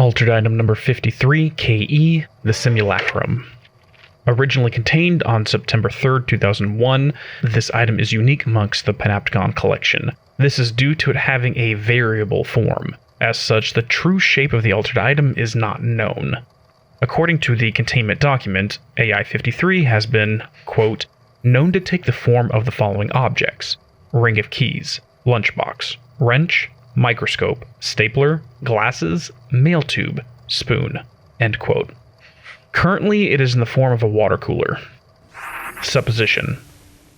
Altered item number 53, KE, the Simulacrum. Originally contained on September 3rd, 2001, this item is unique amongst the Panopticon collection. This is due to it having a variable form. As such, the true shape of the altered item is not known. According to the containment document, AI-53 has been, quote, known to take the form of the following objects: ring of keys, lunchbox, wrench, microscope, stapler, glasses, mail tube, spoon, end quote. Currently, it is in the form of a water cooler. Supposition.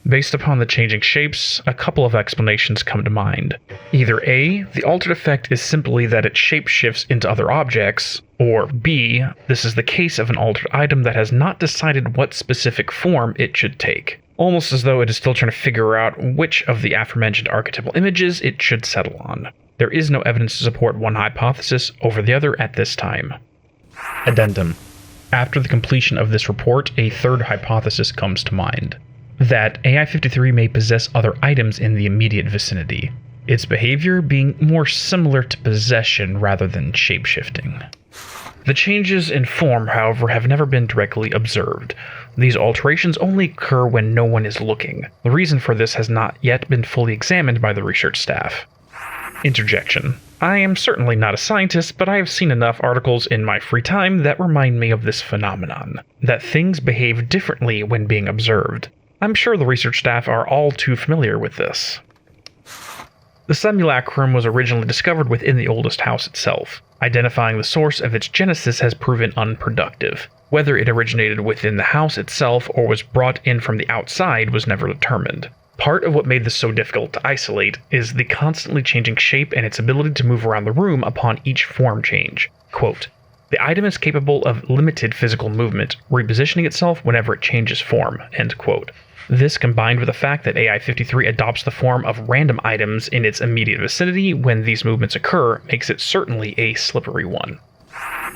Based upon the changing shapes, a couple of explanations come to mind. Either A, the altered effect is simply that it shapeshifts into other objects, or B, this is the case of an altered item that has not decided what specific form it should take, almost as though it is still trying to figure out which of the aforementioned archetypal images it should settle on. There is no evidence to support one hypothesis over the other at this time. Addendum. After the completion of this report, a third hypothesis comes to mind: that AI-53 may possess other items in the immediate vicinity, its behavior being more similar to possession rather than shapeshifting. The changes in form, however, have never been directly observed. These alterations only occur when no one is looking. The reason for this has not yet been fully examined by the research staff. Interjection. I am certainly not a scientist, but I have seen enough articles in my free time that remind me of this phenomenon, that things behave differently when being observed. I'm sure the research staff are all too familiar with this. The Simulacrum was originally discovered within the oldest house itself. Identifying the source of its genesis has proven unproductive. Whether it originated within the house itself or was brought in from the outside was never determined. Part of what made this so difficult to isolate is the constantly changing shape and its ability to move around the room upon each form change. Quote, the item is capable of limited physical movement, repositioning itself whenever it changes form, end quote. This, combined with the fact that AI-53 adopts the form of random items in its immediate vicinity when these movements occur, makes it certainly a slippery one.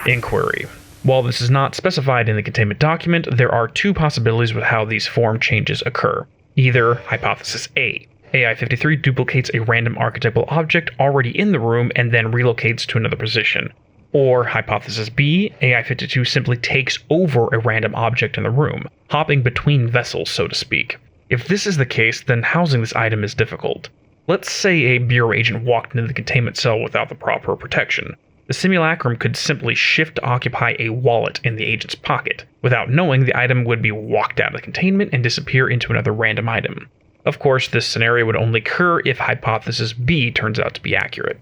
Inquiry. While this is not specified in the containment document, there are two possibilities with how these form changes occur. Either Hypothesis A, AI-53 duplicates a random archetypal object already in the room and then relocates to another position. Or Hypothesis B, AI-52 simply takes over a random object in the room, hopping between vessels, so to speak. If this is the case, then housing this item is difficult. Let's say a Bureau agent walked into the containment cell without the proper protection. The Simulacrum could simply shift to occupy a wallet in the agent's pocket. Without knowing, the item would be walked out of the containment and disappear into another random item. Of course, this scenario would only occur if Hypothesis B turns out to be accurate.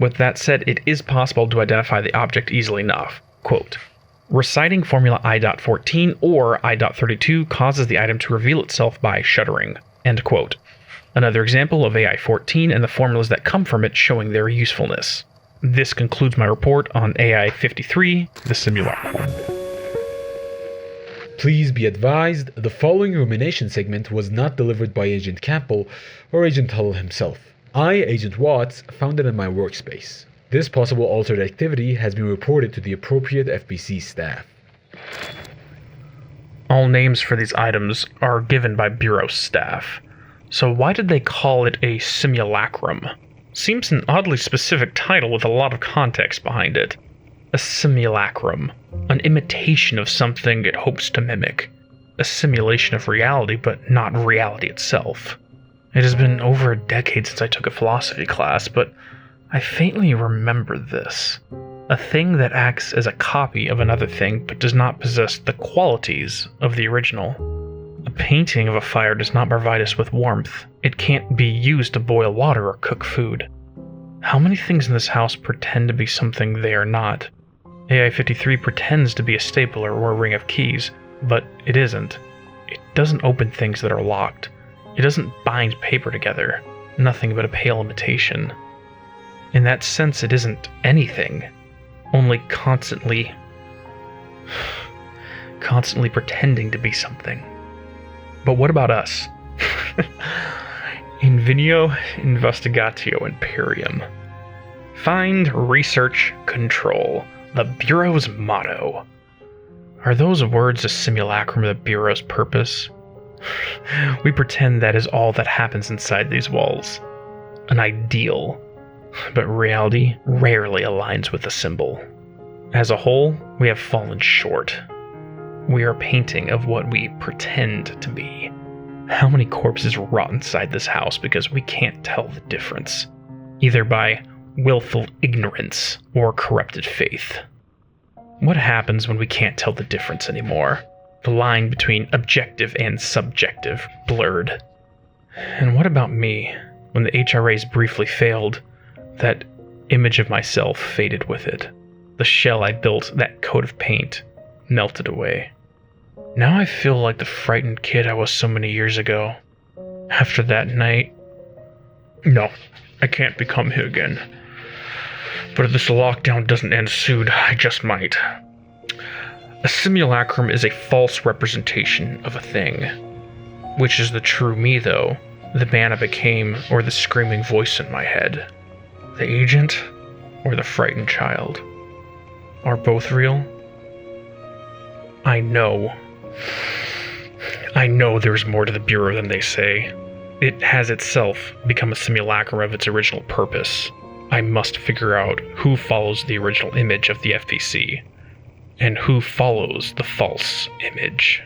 With that said, it is possible to identify the object easily enough. Quote, reciting formula I.14 or I.32 causes the item to reveal itself by shuddering. End quote. Another example of AI-14 and the formulas that come from it showing their usefulness. This concludes my report on AI-53, the Simulacrum. Please be advised, the following rumination segment was not delivered by Agent Campbell or Agent Hull himself. I, Agent Watts, found it in my workspace. This possible altered activity has been reported to the appropriate FBC staff. All names for these items are given by Bureau staff. So why did they call it a simulacrum? Seems an oddly specific title with a lot of context behind it. A simulacrum. An imitation of something it hopes to mimic. A simulation of reality, but not reality itself. It has been over a decade since I took a philosophy class, but I faintly remember this. A thing that acts as a copy of another thing, but does not possess the qualities of the original. A painting of a fire does not provide us with warmth. It can't be used to boil water or cook food. How many things in this house pretend to be something they are not? AI-53 pretends to be a stapler or a ring of keys, but it isn't. It doesn't open things that are locked. It doesn't bind paper together. Nothing but a pale imitation. In that sense, it isn't anything. Only constantly pretending to be something. But what about us? Invenio investigatio imperium. Find, research, control. The Bureau's motto. Are those words a simulacrum of the Bureau's purpose? We pretend that is all that happens inside these walls. An ideal. but reality rarely aligns with the symbol. As a whole, we have fallen short. We are painting of what we pretend to be. How many corpses rot inside this house because we can't tell the difference, either by willful ignorance or corrupted faith? What happens when we can't tell the difference anymore? The line between objective and subjective blurred. And what about me? When the HRAs briefly failed, that image of myself faded with it. The shell I built, that coat of paint, melted away. Now I feel like the frightened kid I was so many years ago. After that night... No, I can't become him again. But if this lockdown doesn't end soon, I just might. A simulacrum is a false representation of a thing. Which is the true me, though? The man I became, or the screaming voice in my head? The agent, or the frightened child? Are both real? I know there's more to the Bureau than they say. It has itself become a simulacrum of its original purpose. I must figure out who follows the original image of the FBC, and who follows the false image.